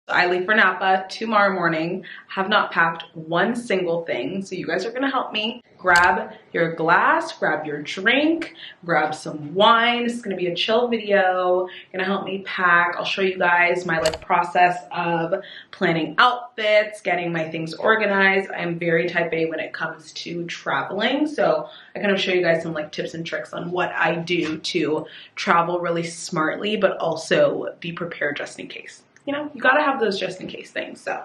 I leave for Napa tomorrow morning, have not packed one single thing. So you guys are gonna help me. Grab your glass, grab your drink, grab some wine. It's gonna be a chill video. Gonna help me pack. I'll show you guys my like process of planning outfits, getting my things organized. I'm very type A when it comes to traveling. So I kind of show you guys some like tips and tricks on what I do to travel really smartly, but also be prepared just in case. You know, you gotta have those just in case things. So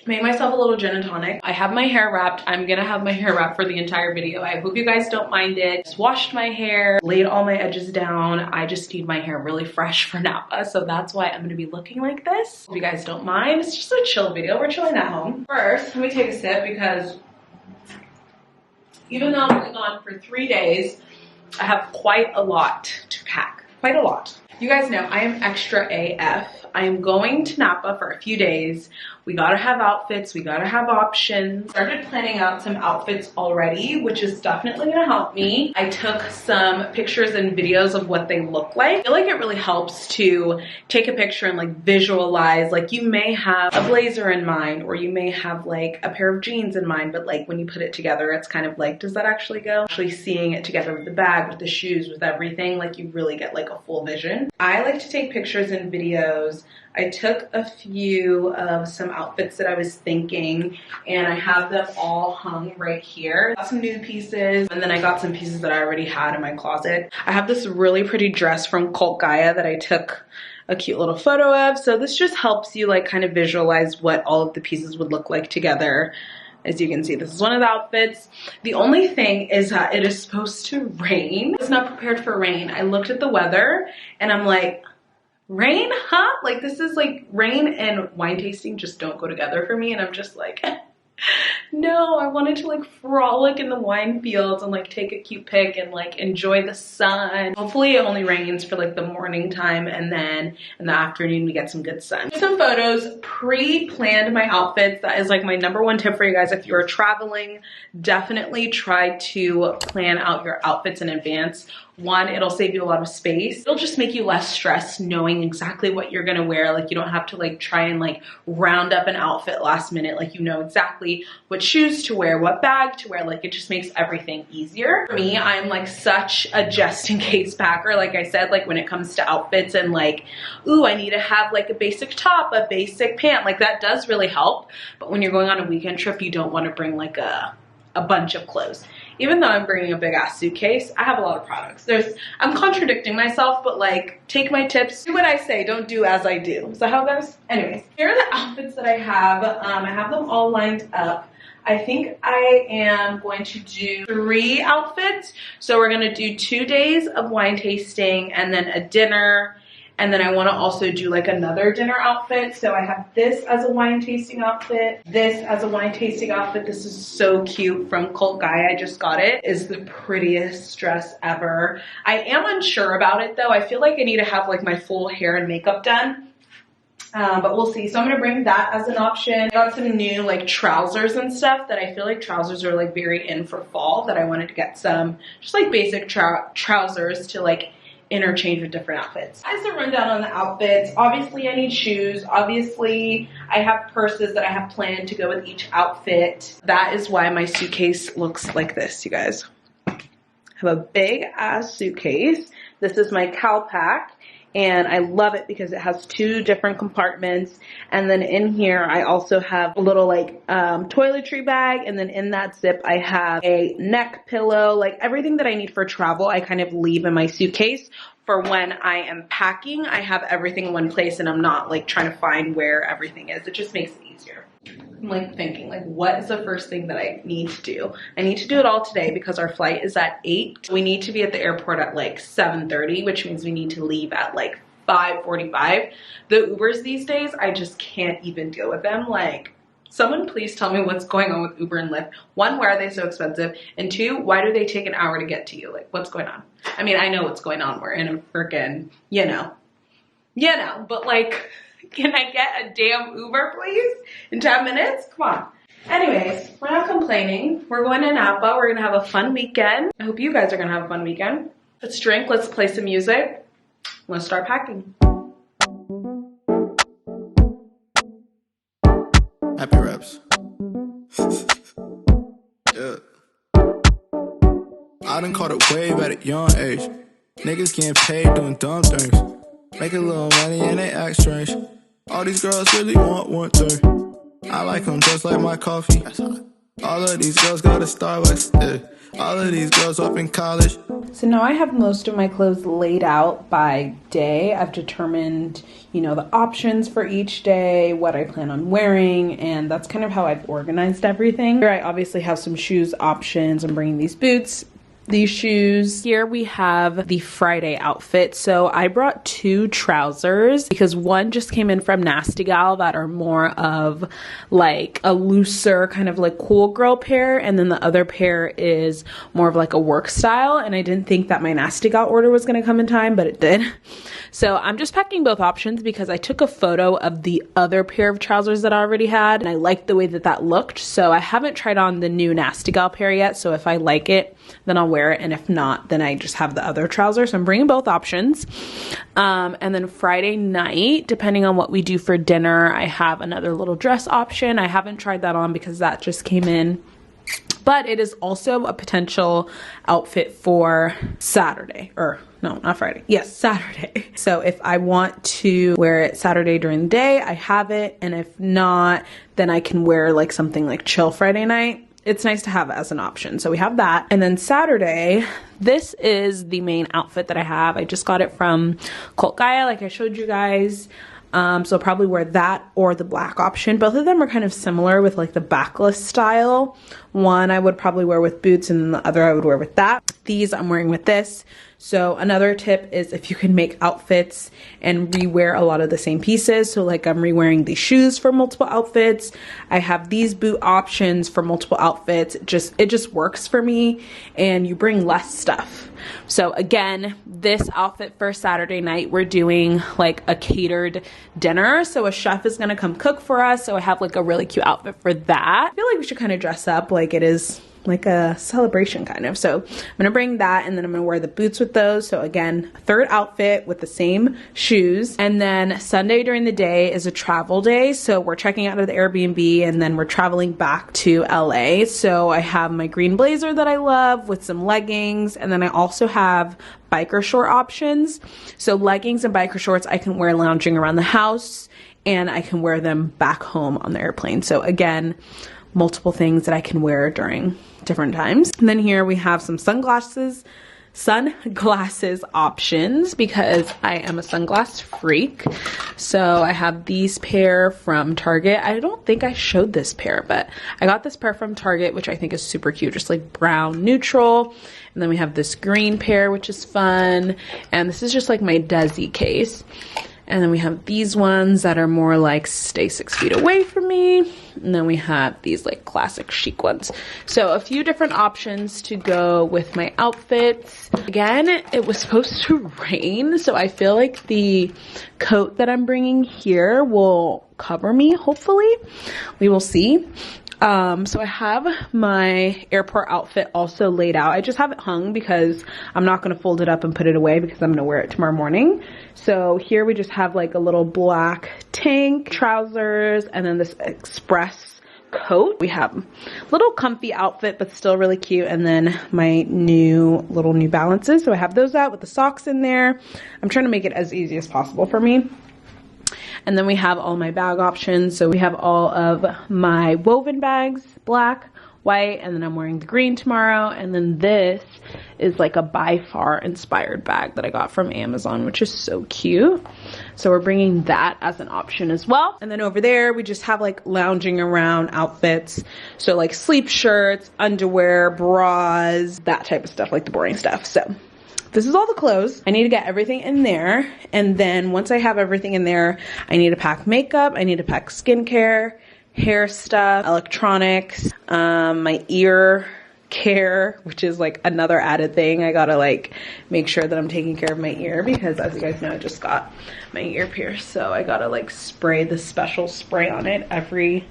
made myself a little gin and tonic. I have my hair wrapped. I'm gonna have my hair wrapped for the entire video. I hope you guys don't mind it. Just washed my hair, laid all my edges down. I just need my hair really fresh for Napa. So that's why I'm gonna be looking like this. If you guys don't mind, it's just a chill video. We're chilling at home. First, let me take a sip because even though I'm only gone for 3 days, I have quite a lot to pack. Quite a lot. You guys know I am extra AF. I am going to Napa for a few days. We gotta have outfits, we gotta have options. Started planning out some outfits already, which is definitely gonna help me. I took some pictures and videos of what they look like. I feel like it really helps to take a picture and like visualize, like you may have a blazer in mind, or you may have like a pair of jeans in mind, but like when you put it together, it's kind of like, does that actually go? Actually seeing it together with the bag, with the shoes, with everything, like you really get like a full vision. I like to take pictures and videos. I took a few of some outfits that I was thinking, and I have them all hung right here. Got some new pieces, and then I got some pieces that I already had in my closet. I have this really pretty dress from Cult Gaia that I took a cute little photo of. So this just helps you like kind of visualize what all of the pieces would look like together. As you can see, this is one of the outfits. The only thing is that it is supposed to rain. I was not prepared for rain. I looked at the weather and I'm like, rain, huh? Like this is like rain and wine tasting just don't go together for me. And I'm just like, no, I wanted to like frolic in the wine fields and like take a cute pic and like enjoy the sun. Hopefully it only rains for like the morning time, and then in the afternoon we get some good sun. Some photos, pre-planned my outfits. That is like my #1 tip for you guys. If you're traveling, definitely try to plan out your outfits in advance. One, it'll save you a lot of space. It'll just make you less stressed knowing exactly what you're gonna wear. Like you don't have to like try and like round up an outfit last minute. Like you know exactly what shoes to wear, what bag to wear. Like it just makes everything easier. For me, I'm like such a just in case packer. Like I said, like when it comes to outfits and like, ooh, I need to have like a basic top, a basic pant. Like that does really help. But when you're going on a weekend trip, you don't want to bring like a bunch of clothes. Even though I'm bringing a big ass suitcase, I have a lot of products. I'm contradicting myself, but like, take my tips, do what I say, don't do as I do. Is that how it goes? Anyways, here are the outfits that I have. I have them all lined up. I think I am going to do 3 outfits. So we're gonna do 2 days of wine tasting and then a dinner. And then I want to also do like another dinner outfit. So I have this as a wine tasting outfit, this as a wine tasting outfit. This is so cute from Cult Gaia. I just got it. It's the prettiest dress ever. I am unsure about it though. I feel like I need to have like my full hair and makeup done. But we'll see. So I'm gonna bring that as an option. I got some new like trousers and stuff that I feel like trousers are like very in for fall, that I wanted to get some just like basic trousers to like interchange with different outfits. As a rundown on the outfits, obviously I need shoes. Obviously I have purses that I have planned to go with each outfit. That is why my suitcase looks like this, you guys. I have a big ass suitcase. This is my cow pack. And I love it because it has 2 different compartments. And then in here, I also have a little like toiletry bag. And then in that zip, I have a neck pillow, like everything that I need for travel, I kind of leave in my suitcase. For when I am packing, I have everything in one place and I'm not like trying to find where everything is. It just makes it easier. I'm like thinking like, what is the first thing that I need to do? I need to do it all today because our flight is at 8. We need to be at the airport at like 7:30, which means we need to leave at like 5:45. The Ubers these days, I just can't even deal with them. Like, someone please tell me what's going on with Uber and Lyft. 1, why are they so expensive? And 2, why do they take an hour to get to you? Like, what's going on? I mean, I know what's going on. We're in a freaking, you know, but like, can I get a damn Uber, please? In 10 minutes? Come on. Anyways, we're not complaining. We're going to Napa. We're going to have a fun weekend. I hope you guys are going to have a fun weekend. Let's drink. Let's play some music. Let's start packing. Happy raps. Yeah. I done caught a wave at a young age. Niggas getting paid doing dumb things. Make a little money and they act strange. All these girls really want one thing. I like them just like my coffee. All of these girls got a Starbucks. Yeah. All of these girls up in college. So now I have most of my clothes laid out by day. I've determined, you know, the options for each day, what I plan on wearing, and that's kind of how I've organized everything. Here I obviously have some shoes options. I'm bringing these boots, these shoes. Here we have the Friday outfit. So I brought 2 trousers because one just came in from Nasty Gal that are more of like a looser kind of like cool girl pair, and then the other pair is more of like a work style, and I didn't think that my Nasty Gal order was going to come in time, but it did. So I'm just packing both options because I took a photo of the other pair of trousers that I already had and I liked the way that that looked. So I haven't tried on the new Nasty Gal pair yet, so if I like it then I'll wear it, and if not then I just have the other trousers. So I'm bringing both options. And then Friday night, depending on what we do for dinner, I have another little dress option. I haven't tried that on because that just came in, but it is also a potential outfit for Saturday, or no, not Friday. Yes, Saturday. So if I want to wear it Saturday during the day, I have it. And if not, then I can wear like something like chill Friday night. It's nice to have as an option. So we have that. And then Saturday, this is the main outfit that I have. I just got it from Cult Gaia, like I showed you guys. So I'll probably wear that or the black option. Both of them are kind of similar with like the backless style. One I would probably wear with boots, and then the other I would wear with that. These I'm wearing with this. So another tip is if you can make outfits and rewear a lot of the same pieces. So like I'm re-wearing these shoes for multiple outfits. I have these boot options for multiple outfits. It just works for me, and you bring less stuff. So again, this outfit for Saturday night, we're doing like a catered dinner. So a chef is gonna come cook for us. So I have like a really cute outfit for that. I feel like we should kind of dress up like it is like a celebration kind of. So I'm gonna bring that, and then I'm gonna wear the boots with those. So again, third outfit with the same shoes. And then Sunday during the day is a travel day. So we're checking out of the Airbnb and then we're traveling back to LA. So I have my green blazer that I love with some leggings, and then I also have biker short options. So leggings and biker shorts I can wear lounging around the house, and I can wear them back home on the airplane. So again, multiple things that I can wear during different times. And then here we have some sunglasses options because I am a sunglass freak. So I have these pair from Target. I don't think I showed this pair, but I got this pair from Target, which I think is super cute, just like brown neutral. And then we have this green pair, which is fun. And this is just like my Desi case. And then we have these ones that are more like stay 6 feet away from me. And then we have these like classic chic ones. So a few different options to go with my outfits. Again, it was supposed to rain, so I feel like the coat that I'm bringing here will cover me, hopefully. We will see. So I have my airport outfit also laid out. I just have it hung because I'm not going to fold it up and put it away because I'm going to wear it tomorrow morning. So here we just have like a little black tank, trousers, and then this express coat. We have a little comfy outfit, but still really cute. And then my New Balances. So I have those out with the socks in there. I'm trying to make it as easy as possible for me. And then we have all my bag options. So we have all of my woven bags, black, white, and then I'm wearing the green tomorrow. And then this is like a By Far inspired bag that I got from Amazon, which is so cute. So we're bringing that as an option as well. And then over there, we just have like lounging around outfits. So like sleep shirts, underwear, bras, that type of stuff, like the boring stuff. So this is all the clothes. I need to get everything in there. And then once I have everything in there, I need to pack makeup. I need to pack skincare, hair stuff, electronics, my ear care, which is like another added thing. I gotta like make sure that I'm taking care of my ear because as you guys know, I just got my ear pierced. So I gotta like spray the special spray on it every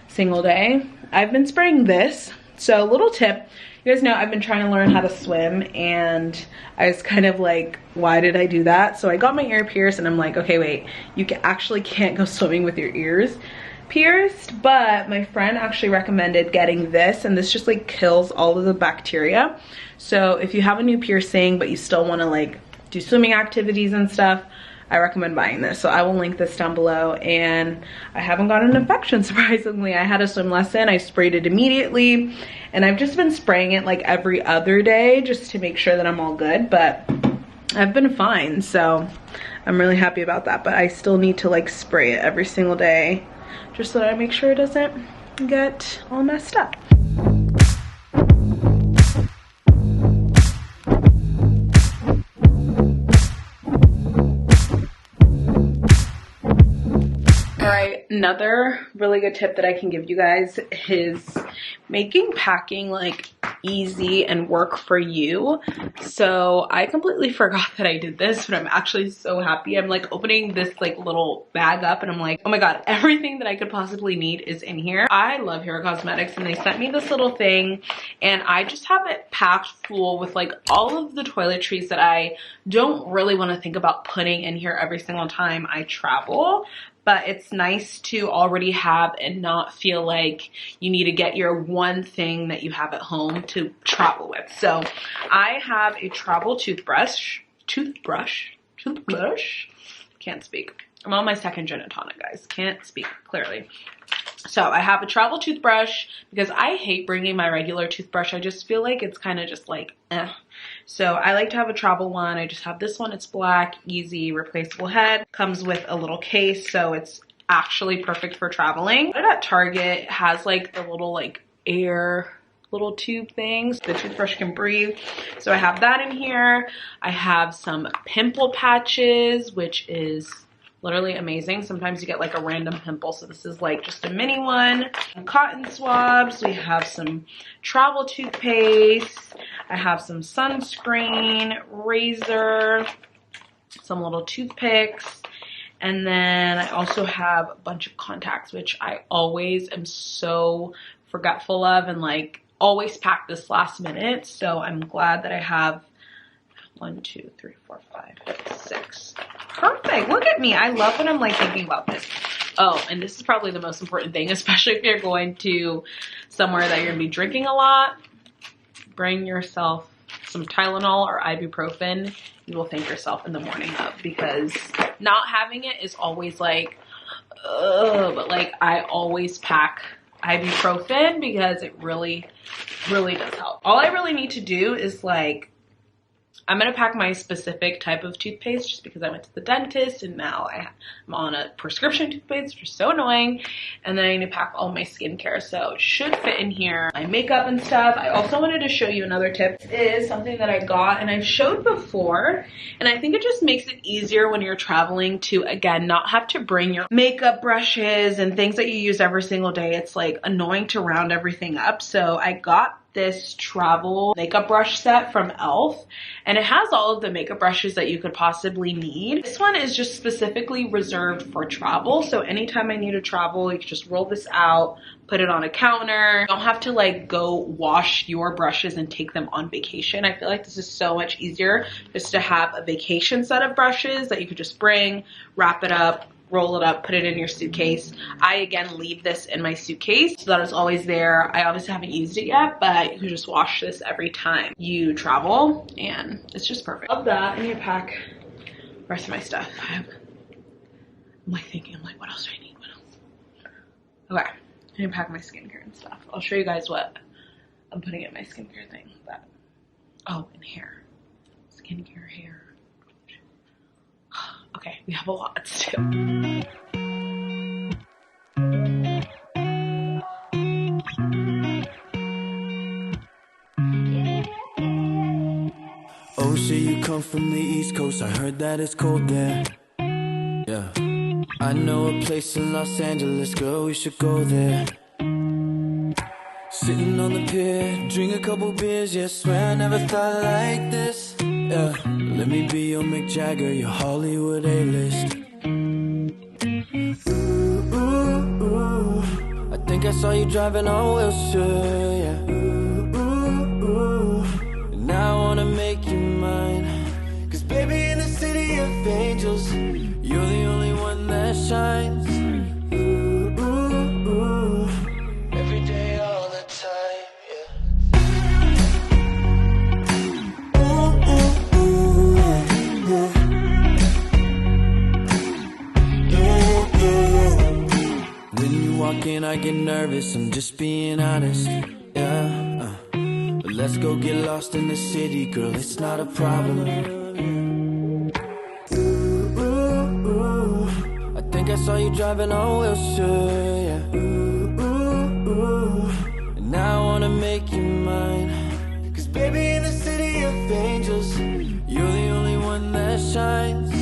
single day. I've been spraying this. So little tip. You guys know I've been trying to learn how to swim, and I was kind of like, why did I do that? So I got my ear pierced and I'm like, okay, wait, you actually can't go swimming with your ears pierced, but my friend actually recommended getting this, and this just like kills all of the bacteria. So if you have a new piercing but you still want to like do swimming activities and stuff, I recommend buying this. So I will link this down below. And I haven't got an infection, surprisingly. I had a swim lesson, I sprayed it immediately, and I've just been spraying it like every other day just to make sure that I'm all good, but I've been fine, so I'm really happy about that. But I still need to like spray it every single day just so that I make sure it doesn't get all messed up. Another really good tip that I can give you guys is making packing like easy and work for you. So I completely forgot that I did this, but I'm actually so happy. I'm like opening this like little bag up and I'm like, oh my god, everything that I could possibly need is in here. I love Hero Cosmetics, and they sent me this little thing, and I just have it packed full with like all of the toiletries that I don't really want to think about putting in here every single time I travel. But it's nice to already have and not feel like you need to get your one thing that you have at home to travel with. So I have a travel toothbrush, can't speak. I'm on my second gin and tonic, guys. Can't speak clearly. So I have a travel toothbrush because I hate bringing my regular toothbrush. I just feel like it's kind of just like, eh. So I like to have a travel one. I just have this one. It's black, easy, replaceable head. Comes with a little case, so it's actually perfect for traveling. At Target, it has like the little like air little tube things. The toothbrush can breathe. So I have that in here. I have some pimple patches, which is literally amazing. Sometimes you get like a random pimple, so this is like just a mini one. Cotton swabs. We have some travel toothpaste. I have some sunscreen, razor, some little toothpicks, and then I also have a bunch of contacts, which I always am so forgetful of and like always pack this last minute. So I'm glad that I have 1, 2, 3, 4, 5, 6. Perfect. Look at me. I love when I'm like thinking about this. Oh, and this is probably the most important thing, especially if you're going to somewhere that you're gonna be drinking a lot. Bring yourself some Tylenol or ibuprofen. You will thank yourself in the morning of, because not having it is always like, ugh, but like I always pack ibuprofen because it really, really does help. All I really need to do is like, I'm gonna pack my specific type of toothpaste just because I went to the dentist and now I'm on a prescription toothpaste, which is so annoying. And then I need to pack all my skincare, so it should fit in here. My makeup and stuff. I also wanted to show you another tip. This is something that I got and I've showed before, and I think it just makes it easier when you're traveling to, again, not have to bring your makeup brushes and things that you use every single day. It's like annoying to round everything up. So I got this travel makeup brush set from e.l.f. and it has all of the makeup brushes that you could possibly need. This one is just specifically reserved for travel, so anytime I need to travel, you can just roll this out, put it on a counter. You don't have to like go wash your brushes and take them on vacation. I feel like this is so much easier just to have a vacation set of brushes that you could just bring, wrap it up, roll it up, put it in your suitcase. I, again, leave this in my suitcase so that it's always there. I obviously haven't used it yet, but you can just wash this every time you travel, and it's just perfect. Love that. I need to pack the rest of my stuff. I'm like thinking, I'm like, what else do I need? What else? Okay, I need to pack my skincare and stuff. I'll show you guys what I'm putting in my skincare thing. Oh, and hair. Skincare, hair. Okay, we have a lot still. Oh shit, you come from the East Coast, I heard that it's cold there. Yeah, I know a place in Los Angeles, girl, we should go there. Sitting on the pier, drink a couple beers, yeah, swear I never thought like this. Yeah, let me be your Mick Jagger, your Hollywood A-list. Ooh, ooh, ooh, I think I saw you driving on Wilshire, yeah. Ooh, ooh, ooh, and now I wanna make you mine. Cause baby, in the city of angels, you're the only one that shines. Ooh, ooh, nervous, I'm just being honest. Yeah, but let's go get lost in the city, girl, it's not a problem. Ooh, ooh, ooh. I think I saw you driving on Wilshire, yeah. Ooh, ooh, ooh. And now I wanna make you mine. Cause baby, in the city of angels, you're the only one that shines.